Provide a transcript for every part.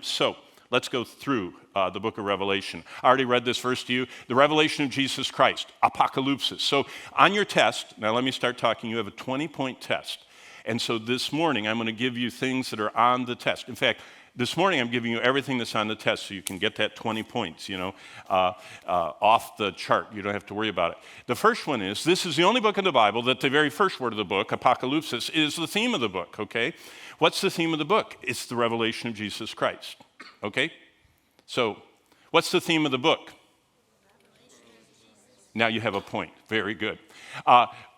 So let's go through the book of Revelation. I already read this verse to you. The revelation of Jesus Christ, apocalypsis. So on your test, now let me start talking. You have a 20-point test. And so this morning, I'm going to give you things that are on the test. In fact, this morning, I'm giving you everything that's on the test so you can get that 20 points, off the chart. You don't have to worry about it. The first one is, this is the only book in the Bible that the very first word of the book, apocalypsis, is the theme of the book, okay? What's the theme of the book? It's the revelation of Jesus Christ, okay? So, what's the theme of the book? Now you have a point. Very good.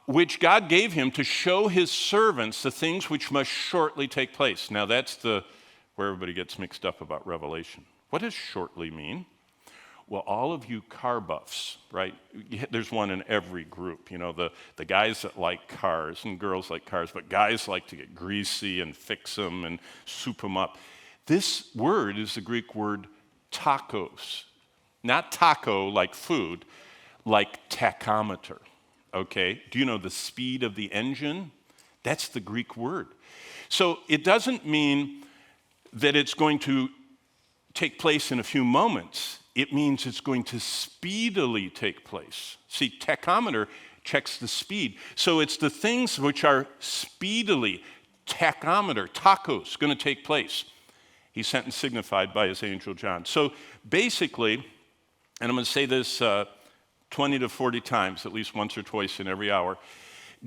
Which God gave him to show his servants the things which must shortly take place. Now that's where everybody gets mixed up about Revelation. What does shortly mean? Well, all of you car buffs, right? There's one in every group. You know, the guys that like cars and girls like cars, but guys like to get greasy and fix them and soup them up. This word is the Greek word tachos. Not taco like food, like tachometer. Okay? Do you know the speed of the engine? That's the Greek word. So it doesn't mean that it's going to take place in a few moments. It means it's going to speedily take place. See, tachometer checks the speed. So it's the things which are speedily, tachometer, tachos, going to take place. He's sent and signified by his angel John. So basically, and I'm going to say this 20 to 40 times, at least once or twice in every hour,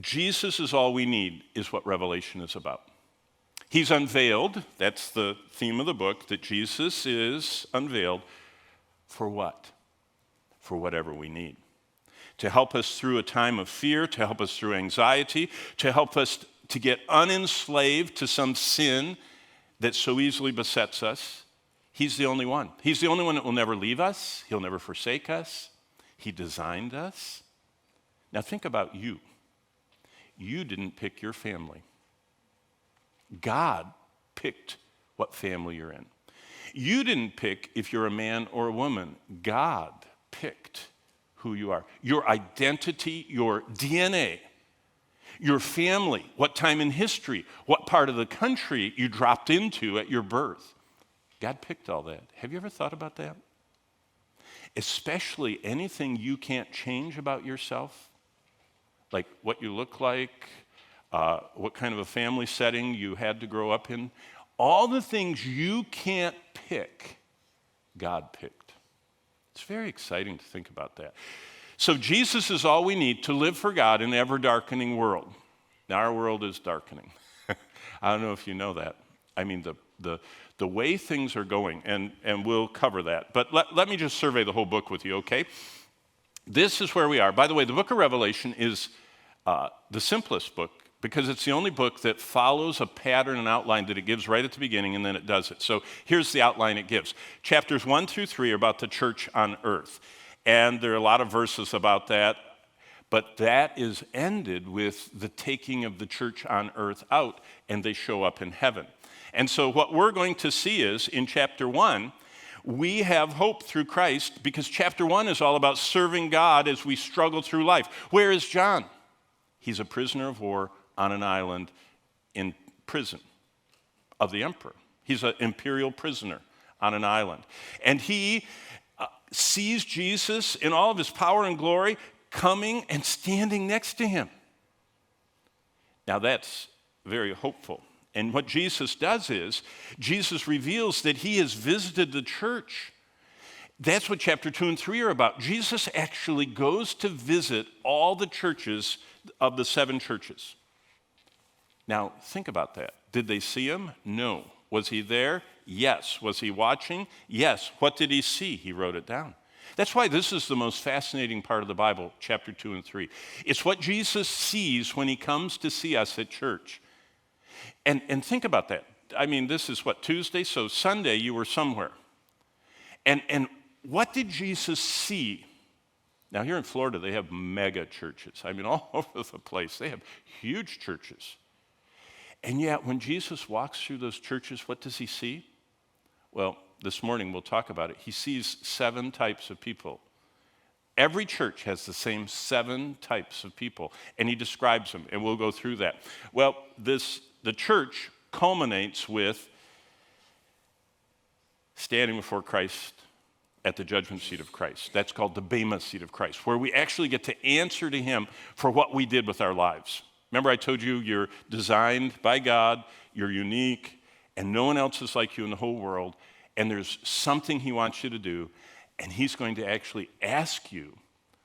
Jesus is all we need is what Revelation is about. He's unveiled, that's the theme of the book, that Jesus is unveiled for what? For whatever we need. To help us through a time of fear, to help us through anxiety, to help us to get unenslaved to some sin that so easily besets us. He's the only one. He's the only one that will never leave us. He'll never forsake us. He designed us. Now think about you. You didn't pick your family. God picked what family you're in. You didn't pick if you're a man or a woman. God picked who you are. Your identity, your DNA, your family, what time in history, what part of the country you dropped into at your birth. God picked all that. Have you ever thought about that? Especially anything you can't change about yourself, like what you look like, what kind of a family setting you had to grow up in. All the things you can't pick, God picked. It's very exciting to think about that. So Jesus is all we need to live for God in an ever-darkening world. Now our world is darkening. I don't know if you know that. I mean, the way things are going, and we'll cover that. But let me just survey the whole book with you, okay? This is where we are. By the way, the book of Revelation is the simplest book because it's the only book that follows a pattern and outline that it gives right at the beginning, and then it does it. So here's the outline it gives. Chapters 1 through 3 are about the church on earth, and there are a lot of verses about that, but that is ended with the taking of the church on earth out, and they show up in heaven. And so what we're going to see is, in chapter 1, we have hope through Christ because chapter 1 is all about serving God as we struggle through life. Where is John? He's a prisoner of war on an island in prison of the emperor. He's an imperial prisoner on an island. And he sees Jesus in all of his power and glory coming and standing next to him. Now that's very hopeful. And what Jesus does is, Jesus reveals that he has visited the church. That's what chapter 2 and 3 are about. Jesus actually goes to visit all the churches of the 7 churches. Now, think about that. Did they see him? No. Was he there? Yes. Was he watching? Yes. What did he see? He wrote it down. That's why this is the most fascinating part of the Bible, chapter 2 and 3. It's what Jesus sees when he comes to see us at church. And think about that. I mean, this is what, Tuesday? So Sunday you were somewhere. And what did Jesus see? Now here in Florida they have mega churches. I mean, all over the place. They have huge churches. And yet when Jesus walks through those churches, what does he see? Well, this morning we'll talk about it. He sees 7 types of people. Every church has the same 7 types of people, and he describes them, and we'll go through that. Well, the church culminates with standing before Christ at the judgment seat of Christ. That's called the Bema seat of Christ, where we actually get to answer to him for what we did with our lives. Remember I told you you're designed by God, you're unique, and no one else is like you in the whole world, and there's something he wants you to do, and he's going to actually ask you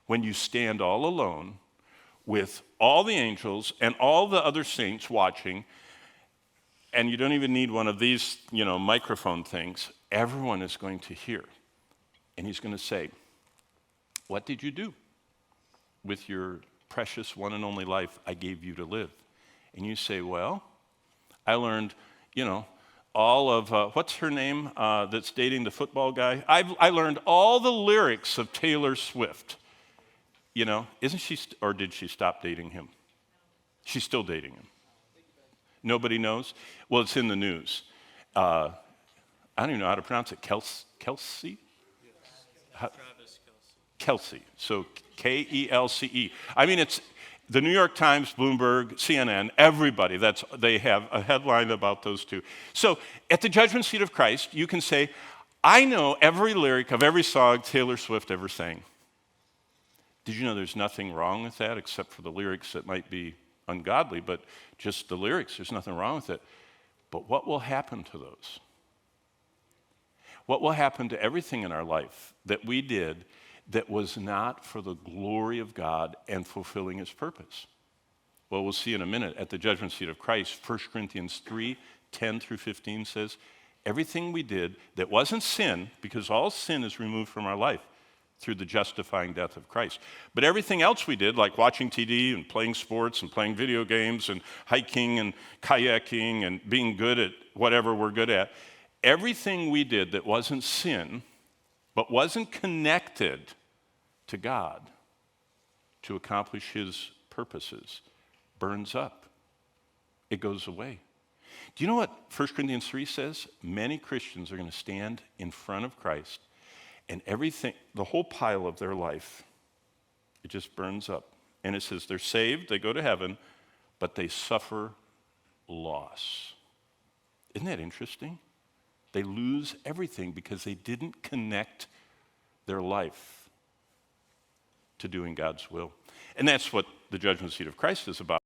when you stand all alone with all the angels and all the other saints watching, and you don't even need one of these, microphone things. Everyone is going to hear. And he's going to say, what did you do with your precious one and only life I gave you to live? And you say, well, I learned, all of, what's her name that's dating the football guy? I learned all the lyrics of Taylor Swift. Isn't she, or did she stop dating him? She's still dating him. Nobody knows? Well, it's in the news. I don't even know how to pronounce it. Kelsey? Travis Kelsey. So Kelce. I mean, it's the New York Times, Bloomberg, CNN, everybody. They have a headline about those two. So at the judgment seat of Christ, you can say, I know every lyric of every song Taylor Swift ever sang. Did you know there's nothing wrong with that except for the lyrics that might be ungodly, but just the lyrics, there's nothing wrong with it. But what will happen to those? What will happen to everything in our life that we did that was not for the glory of God and fulfilling his purpose? Well, we'll see in a minute at the judgment seat of Christ. 1 Corinthians 3:10-15 says, everything we did that wasn't sin, because all sin is removed from our life through the justifying death of Christ. But everything else we did, like watching TV and playing sports and playing video games and hiking and kayaking and being good at whatever we're good at, everything we did that wasn't sin, but wasn't connected to God to accomplish his purposes, burns up. It goes away. Do you know what 1 Corinthians 3 says? Many Christians are going to stand in front of Christ, and everything, the whole pile of their life, it just burns up. And it says they're saved, they go to heaven, but they suffer loss. Isn't that interesting? They lose everything because they didn't connect their life to doing God's will. And that's what the judgment seat of Christ is about.